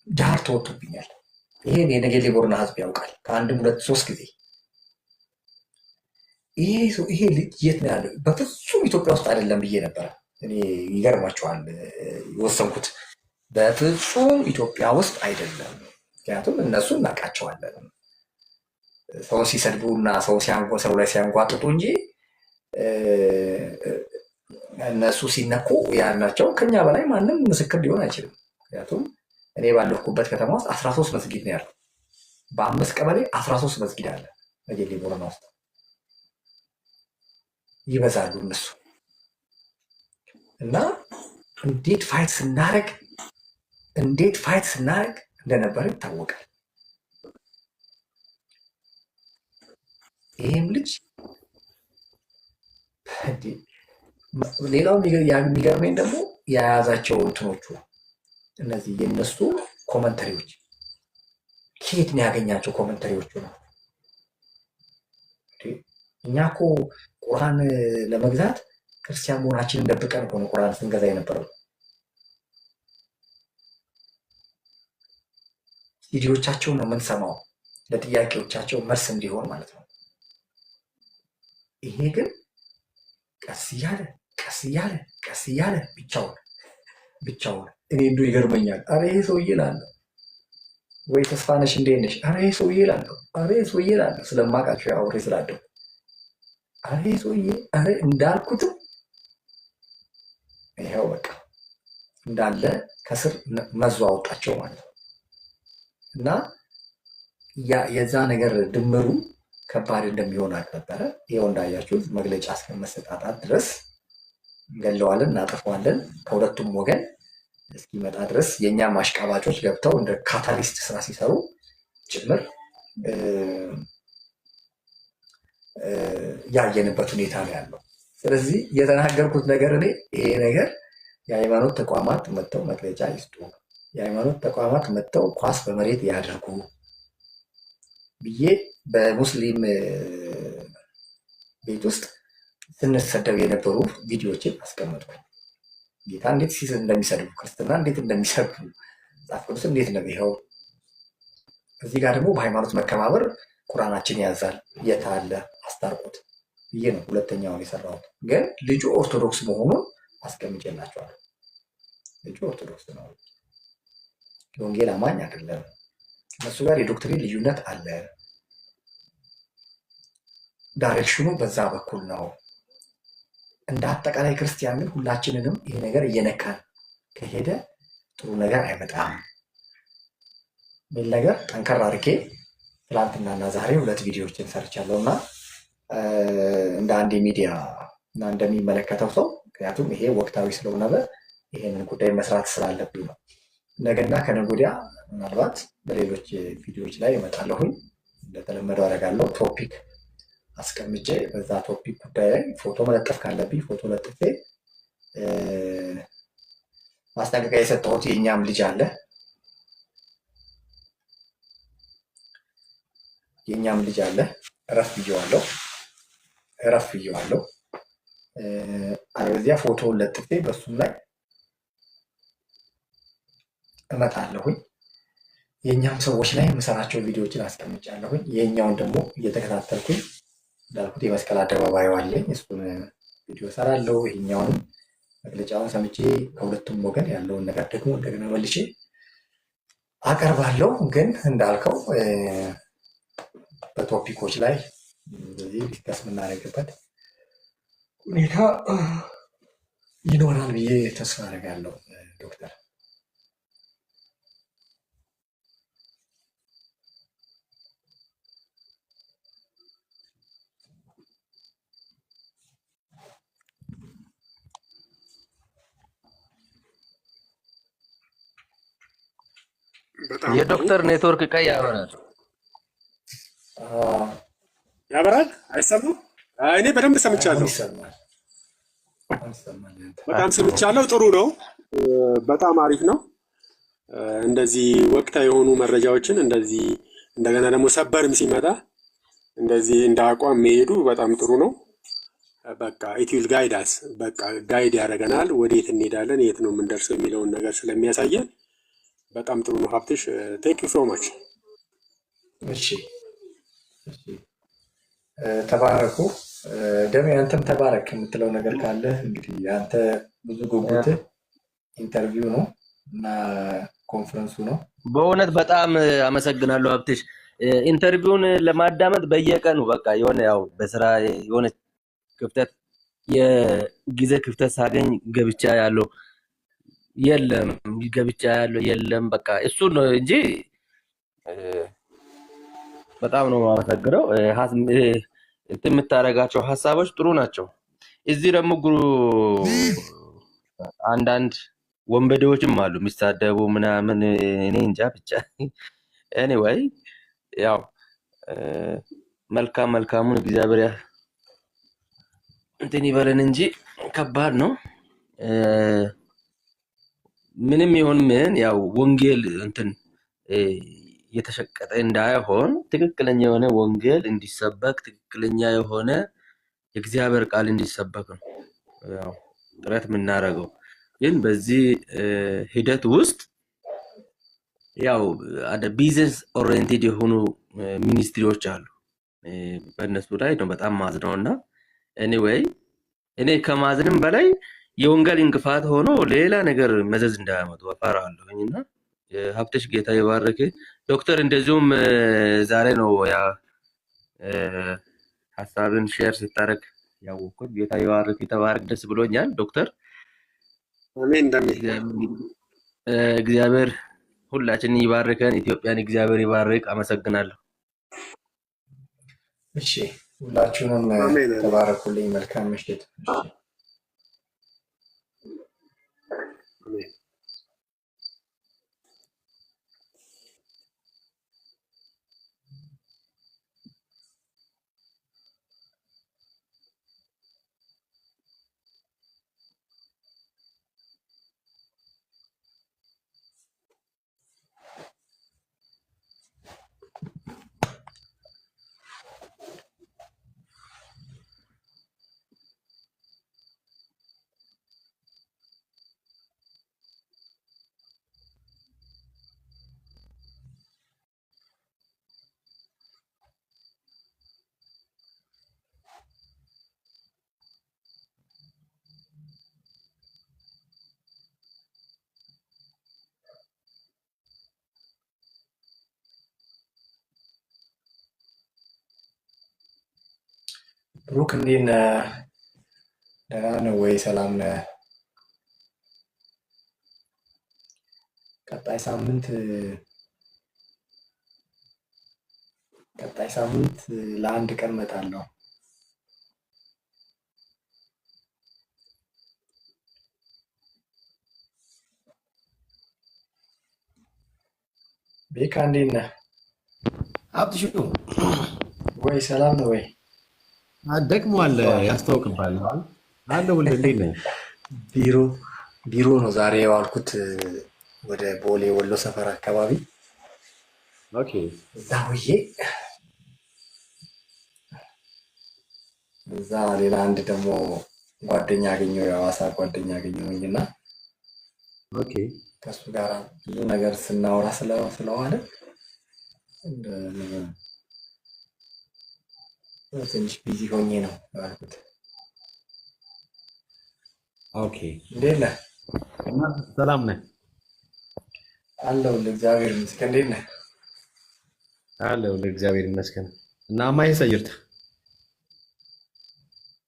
ጃሃድ ተወጥቶብኛል። ይሄን የነገሌ ቦረና ህዝብ ያውቃል። ከአንድም 2-3 ጊዜ ይሄ ልጅ የት ነው ያለው? በፍጹም ኢትዮጵያ ውስጥ አይደለም ብዬ ነበረ። እኔ ይገርማቸዋል የወሰንኩት በፍጹም ኢትዮጵያ ውስጥ አይደለም። ምክንያቱም እነሱ እናውቃቸዋለን ሰው ሲሰድቡ እና ሰው ላይ ሲያንጓጥጡ እንጂ እነሱ ሲነኩ ያላቸው ከኛ በላይ ማንም ምስክር ሊሆን አይችልም። ምክንያቱም እኔ ባለፍኩበት ከተማ ውስጥ 13 መስጊድ ነው ያለው። በ5 ቀበሌ 13 መስጊድ አለ ነጌሌ ቦረና ውስጥ። ይበዛሉ እነሱ እና እንዴት ፋይት ስናደርግ እንደነበረ ይታወቃል። ይህም ልጅ ሌላው የሚገርመኝ ደግሞ የያዛቸው እንትኖቹ እነዚህ የነሱ ኮመንተሪዎች ከየት ነው ያገኛቸው? ኮመንተሪዎቹ ነው። እኛ እኮ ቁርአን ለመግዛት ክርስቲያን መሆናችንን ደብቀን እኮ ነው ቁርአን ስንገዛ የነበረው። ቪዲዮቻቸው ነው የምንሰማው ለጥያቄዎቻቸው መልስ እንዲሆን ማለት ነው። ይሄ ግን ቀስ እያለ ብቻውን እኔ እንዶ ይገርመኛል። አረ ይሄ ሰውዬ እላለሁ ወይ ተስፋነሽ እንዴት ነሽ? አረ ይሄ ሰውዬ እላለሁ ስለማውቃቸው አውሬ ስላደው አረ ይሄ ሰውዬ አረ እንዳልኩትም ይኸው በቃ እንዳለ ከስር መዞ አወጣቸው ማለት ነው። እና የዛ ነገር ድምሩ ከባድ እንደሚሆን አልነበረ። ይኸው እንዳያችሁት መግለጫ እስከመሰጣጣት ድረስ እንገለዋለን፣ እናጠፋዋለን ከሁለቱም ወገን እስኪመጣ ድረስ የእኛም አሽቃባጮች ገብተው እንደ ካታሊስት ስራ ሲሰሩ ጭምር ያየንበት ሁኔታ ነው ያለው። ስለዚህ የተናገርኩት ነገር እኔ ይሄ ነገር የሃይማኖት ተቋማት መጥተው መግለጫ ይስጡ፣ የሃይማኖት ተቋማት መጥተው ኳስ በመሬት ያድርጉ ብዬ በሙስሊም ቤት ውስጥ ስንሰደብ የነበሩ ቪዲዮዎችን አስቀመጥኩኝ። ጌታ እንዴት እንደሚሰድቡ፣ ክርስትና እንዴት እንደሚሰብኩ፣ መጽሐፍ ቅዱስ እንዴት ነው ይኸው። እዚህ ጋር ደግሞ በሃይማኖት መከባበር ቁርአናችን ያዛል፣ የት አለ አስታርቁት ብዬ ነው ሁለተኛውን የሰራሁት። ግን ልጁ ኦርቶዶክስ መሆኑን አስቀምጬላቸዋለሁ። ልጁ ኦርቶዶክስ ነው፣ የወንጌል አማኝ አይደለም። እነሱ ጋር የዶክትሪን ልዩነት አለ። ዳይሬክሽኑ በዛ በኩል ነው። እንደ አጠቃላይ ክርስቲያን ግን ሁላችንንም ይሄ ነገር እየነካን ከሄደ ጥሩ ነገር አይመጣም የሚል ነገር ጠንከር አድርጌ ትላንትናና ዛሬ 2 ቪዲዮዎችን ሰርቻለሁ እና እንደ አንድ ሚዲያ እና እንደሚመለከተው ሰው ምክንያቱም ይሄ ወቅታዊ ስለሆነ ይሄንን ጉዳይ መስራት ስላለብኝ ነው። ነገና ከነገ ወዲያ ምናልባት በሌሎች ቪዲዮዎች ላይ እመጣለሁኝ። እንደተለመደው አደርጋለሁ። ቶፒክ አስቀምጬ በዛ ቶፒክ ጉዳይ ላይ ፎቶ መለጠፍ ካለብኝ ፎቶ ለጥፌ ማስጠንቀቂያ የሰጠሁት የእኛም ልጅ አለ እረፍ ብዬዋለሁ። አለበለዚያ ፎቶውን ለጥፌ በሱም ላይ እመጣለሁኝ። የእኛም ሰዎች ላይ የምሰራቸው ቪዲዮዎችን አስቀምጫለሁኝ። የኛውን ደግሞ እየተከታተልኩኝ እንዳልኩት የመስቀል አደባባይ አለኝ፣ እሱን ቪዲዮ ሰራለሁ። ይሄኛውንም መግለጫውን ሰምቼ ከሁለቱም ወገን ያለውን ነገር ደግሞ እንደገና መልሼ አቀርባለሁ። ግን እንዳልከው በቶፒኮች ላይ እንደዚህ ዲስከስ የምናደርግበት ሁኔታ ይኖራል ብዬ ተስፋ አደርጋለሁ ዶክተር። የዶክተር ኔትወርክ ቀይ ያበራል አይሰማም? እኔ በደንብ ሰምቻለሁ። በጣም ሰምቻለሁ። ጥሩ ነው። በጣም አሪፍ ነው። እንደዚህ ወቅታዊ የሆኑ መረጃዎችን እንደዚህ እንደገና ደግሞ ሰበርም ሲመጣ እንደዚህ እንደ አቋም መሄዱ በጣም ጥሩ ነው። በቃ ኢትዊል ጋይዳስ በቃ ጋይድ ያደርገናል። ወዴት እንሄዳለን፣ የት ነው የምንደርሰው የሚለውን ነገር ስለሚያሳየን በጣም ጥሩ ነው። ሀብትሽ ቴንክ ዩ ሶ ማች። እሺ ተባረኩ። ደሜ አንተም ተባረክ የምትለው ነገር ካለ እንግዲህ አንተ ብዙ ጉጉት ኢንተርቪው ነው እና ኮንፈረንሱ ነው። በእውነት በጣም አመሰግናለሁ ሀብትሽ። ኢንተርቪውን ለማዳመጥ በየቀኑ በቃ የሆነ ያው በስራ የሆነ ክፍተት የጊዜ ክፍተት ሳገኝ ገብቻ ያለው የለም በቃ እሱ ነው እንጂ በጣም ነው የማመሰግነው። የምታደርጋቸው ሀሳቦች ጥሩ ናቸው። እዚህ ደግሞ አንዳንድ ወንበዴዎችም አሉ የሚሳደቡ ምናምን፣ እኔ እንጃ ብቻ። ኤኒዌይ ያው መልካሙን እግዚአብሔር እንትን ይበለን እንጂ ከባድ ነው። ምንም ይሁን ምን ያው ወንጌል እንትን የተሸቀጠ እንዳይሆን ትክክለኛ የሆነ ወንጌል እንዲሰበክ ትክክለኛ የሆነ የእግዚአብሔር ቃል እንዲሰበክ ነው ያው ጥረት የምናደርገው። ግን በዚህ ሂደት ውስጥ ያው ቢዝነስ ኦሪየንቴድ የሆኑ ሚኒስትሪዎች አሉ። በእነሱ ላይ ነው በጣም ማዝነው እና ኤኒዌይ እኔ ከማዝንም በላይ የወንጌል እንቅፋት ሆኖ ሌላ ነገር መዘዝ እንዳያመጡ እፈራለሁኝ እና ሀብትሽ ጌታ ይባርክ። ዶክተር እንደዚሁም ዛሬ ነው ያ ሀሳብን ሼር ስታደርግ ያወቅኩት። ጌታ ይባርክ፣ ተባረክ። ደስ ብሎኛል ዶክተር። አሜን። እግዚአብሔር ሁላችንን ይባርከን። ኢትዮጵያን እግዚአብሔር ይባርክ። አመሰግናለሁ። እሺ ሁላችሁንም ተባረኩልኝ። መልካም ምሽት። ብሩክ እንዴት ነህ? ደህና ነህ ወይ? ሰላም ነህ? ቀጣይ ሳምንት ለአንድ ቀን እመጣለሁ። ቤካ እንዴት ነህ? አብትሹ ወይ ሰላም ነው ወይ? ደክሟል፣ ያስታውቅባል። አለሁልህ። እንዴት ነህ? ቢሮ ነው ዛሬ የዋልኩት፣ ወደ ቦሌ ወሎ ሰፈር አካባቢ ኦኬ። እዛ ውዬ እዛ ሌላ አንድ ደግሞ ጓደኛ አገኘሁ፣ የሐዋሳ ጓደኛ አገኘሁኝ እና ኦኬ። ከእሱ ጋር ብዙ ነገር ስናወራ ስለዋለ ትንሽ ቢዚ ሆኜ ነው ያልኩት። ኦኬ። እንዴት ነህ? ሰላም ነህ? አለሁልህ እግዚአብሔር ይመስገን። እንዴት ነህ? አለሁልህ እግዚአብሔር ይመስገን። እና አማዬ ሰይርት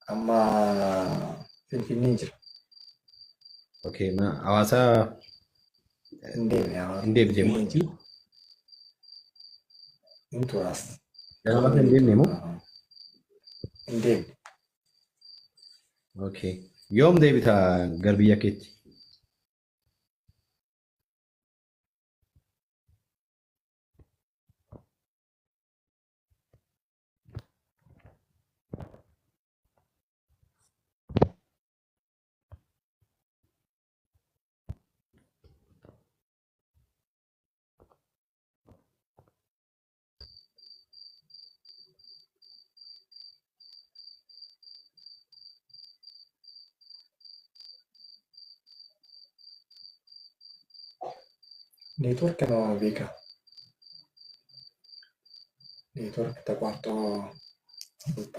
አማ ፊንፊኔ እንጅራ ኦኬ። ሐዋሳ እንዴት ነው? እንዴ ብጀምቲ ኢንቱራስ ሐዋሳ እንዴ ነው? እንዴት ኦኬ። ዮም ዴቢታ ገርብያ ኬቲ ኔትወርክ ነው ቤካ፣ ኔትወርክ ተቋርጦ ወጣ።